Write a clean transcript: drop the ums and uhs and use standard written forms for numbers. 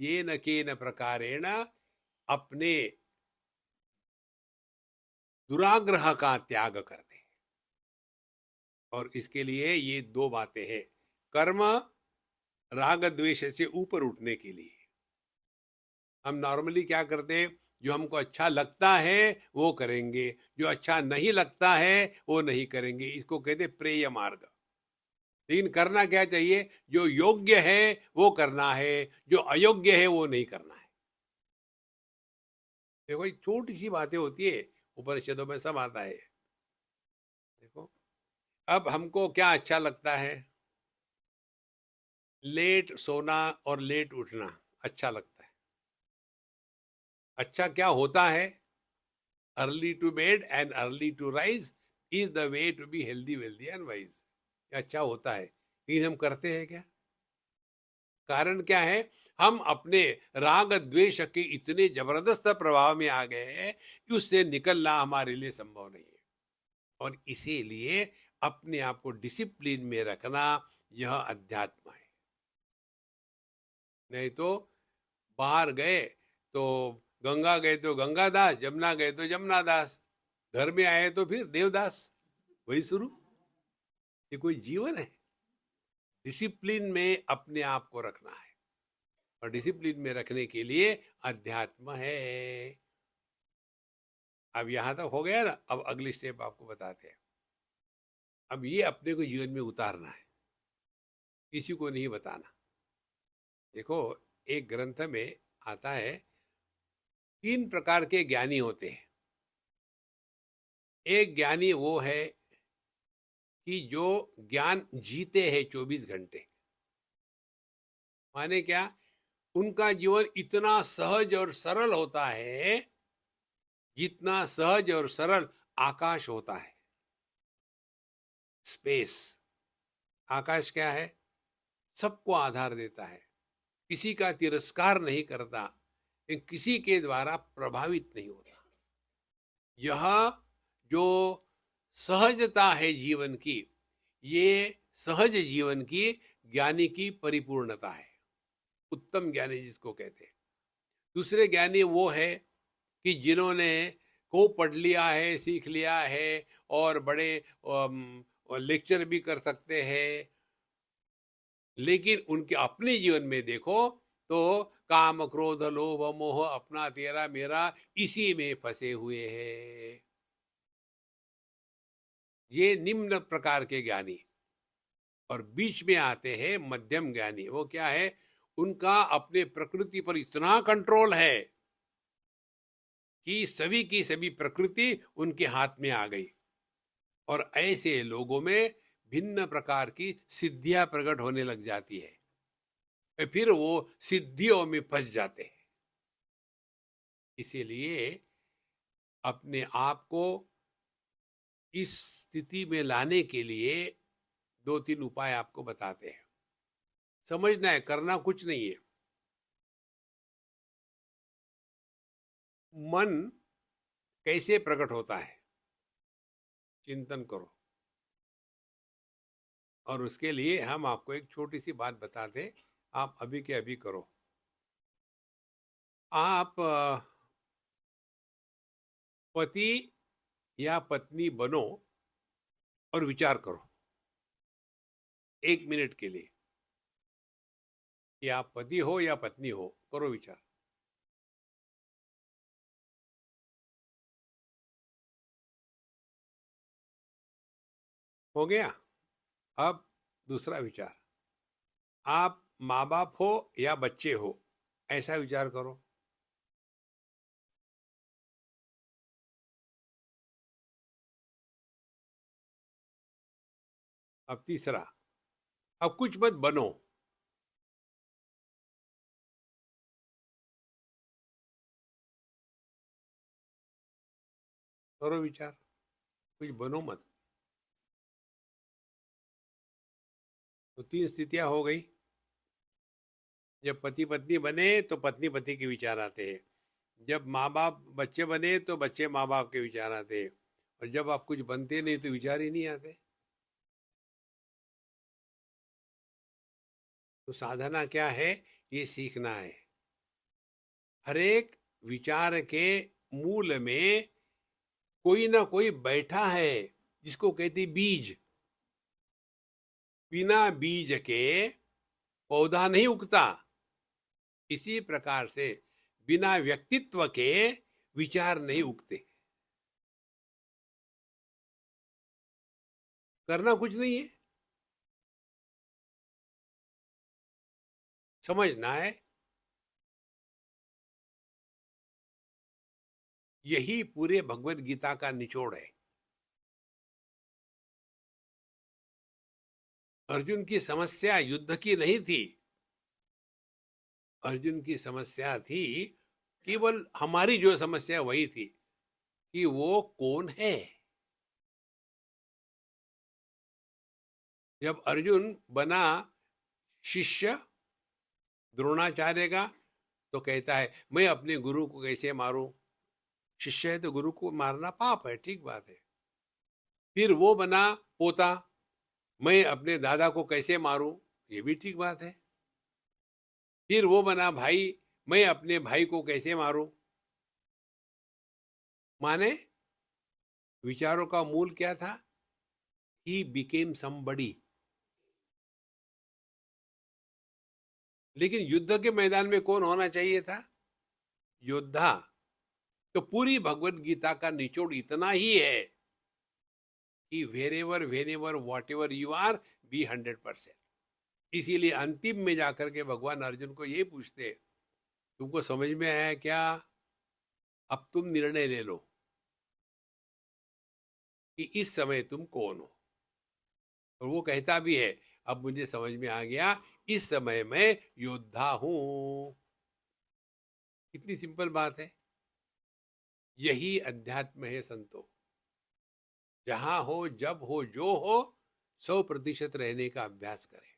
येन केन प्रकारेण अपने दुराग्रह का त्याग कर दे। और इसके लिए ये दो बातें हैं। कर्म राग द्वेष से ऊपर उठने के लिए हम नॉर्मली क्या करते हैं, जो हमको अच्छा लगता है वो करेंगे, जो अच्छा नहीं लगता है वो नहीं करेंगे। इसको कहते प्रेय मार्ग। लेकिन करना क्या चाहिए, जो योग्य है वो करना है, जो अयोग्य है वो नहीं करना है। देखो, छोटी सी बातें होती है, उपनिषदों में सब आता है। देखो, अब हमको क्या अच्छा लगता है, लेट सोना और लेट उठना अच्छा लगता है। अच्छा क्या होता है, early to bed and early to rise is the way to be healthy wealthy and wise. अच्छा होता है, लेकिन हम करते हैं क्या? कारण क्या है, हम अपने राग द्वेष के इतने जबरदस्त प्रभाव में आ गए हैं कि उससे निकलना हमारे लिए संभव नहीं है। और इसीलिए अपने आप को डिसिप्लिन में रखना यह अध्यात्म है। नहीं तो बाहर गए तो गंगा गए तो गंगादास, जमुना गए तो जमुनादास, घर में आए तो फिर देवदास, वही शुरू। ये कोई जीवन है? डिसिप्लिन में अपने आप को रखना है, और डिसिप्लिन में रखने के लिए अध्यात्म है। अब यहां तक हो गया ना, अब अगली स्टेप आपको बताते हैं। अब ये अपने को जीवन में उतारना है, किसी को नहीं बताना। देखो, एक ग्रंथ में आता है, 3 प्रकार के ज्ञानी होते हैं। एक ज्ञानी वो है कि जो ज्ञान जीते हैं 24 घंटे। माने क्या, उनका जीवन इतना सहज और सरल होता है जितना सहज और सरल आकाश होता है। स्पेस, आकाश क्या है, सबको आधार देता है, किसी का तिरस्कार नहीं करता, किसी के द्वारा प्रभावित नहीं होता। यह जो सहजता है जीवन की, ये सहज जीवन की ज्ञानी की परिपूर्णता है। उत्तम ज्ञानी जिसको कहते हैं। दूसरे ज्ञानी वो है कि जिन्होंने को पढ़ लिया है, सीख लिया है, और बड़े लेक्चर भी कर सकते हैं, लेकिन उनके अपने जीवन में देखो तो काम क्रोध लोभ मोह अपना तेरा मेरा इसी में फंसे हुए हैं। ये निम्न प्रकार के ज्ञानी। और बीच में आते हैं मध्यम ज्ञानी। वो क्या है, उनका अपने प्रकृति पर इतना कंट्रोल है कि सभी की सभी प्रकृति उनके हाथ में आ गई। और ऐसे लोगों में भिन्न प्रकार की सिद्धियां प्रकट होने लग जाती है, फिर वो सिद्धियों में फंस जाते हैं। इसीलिए अपने आप को इस स्थिति में लाने के लिए 2-3 उपाय आपको बताते हैं। समझना है, करना कुछ नहीं है। मन कैसे प्रकट होता है, चिंतन करो। और उसके लिए हम आपको एक छोटी सी बात बताते, आप अभी के अभी करो। आप पति या पत्नी बनो और विचार करो 1 मिनट के लिए कि आप पति हो या पत्नी हो। करो विचार। हो गया? अब दूसरा विचार, आप माँ बाप हो या बच्चे हो, ऐसा विचार करो। अब तीसरा, अब कुछ मत बनो, करो विचार, कुछ बनो मत। तो 3 स्थितियां हो गई। जब पति पत्नी बने तो पत्नी पति के विचार आते हैं, जब माँ बाप बच्चे बने तो बच्चे माँ बाप के विचार आते हैं, और जब आप कुछ बनते नहीं तो विचार ही नहीं आते। तो साधना क्या है, ये सीखना है हर एक विचार के मूल में कोई ना कोई बैठा है, जिसको कहते बीज। बिना बीज के पौधा नहीं उगता। इसी प्रकार से बिना व्यक्तित्व के विचार नहीं उगते। करना कुछ नहीं है, समझना है। यही पूरे भगवत गीता का निचोड़ है। अर्जुन की समस्या युद्ध की नहीं थी। अर्जुन की समस्या थी, केवल हमारी जो समस्या वही थी कि वो कौन है। जब अर्जुन बना शिष्य द्रोणाचार्य का, तो कहता है मैं अपने गुरु को कैसे मारूं। शिष्य है तो गुरु को मारना पाप है, ठीक बात है। फिर वो बना पोता, मैं अपने दादा को कैसे मारूं, ये भी ठीक बात है। फिर वो बना भाई, मैं अपने भाई को कैसे मारूं। माने विचारों का मूल क्या था? He became somebody. लेकिन युद्ध के मैदान में कौन होना चाहिए था? योद्धा। तो पूरी भगवत गीता का निचोड़ इतना ही है कि wherever whatever you are, be 100%। इसीलिए अंतिम में जाकर के भगवान अर्जुन को ये पूछते, तुमको समझ में आया क्या? अब तुम निर्णय ले लो कि इस समय तुम कौन हो। और वो कहता भी है, अब मुझे समझ में आ गया, इस समय मैं योद्धा हूं। कितनी सिंपल बात है। यही अध्यात्म है संतो। जहां हो, जब हो, जो हो, 100% रहने का अभ्यास करें।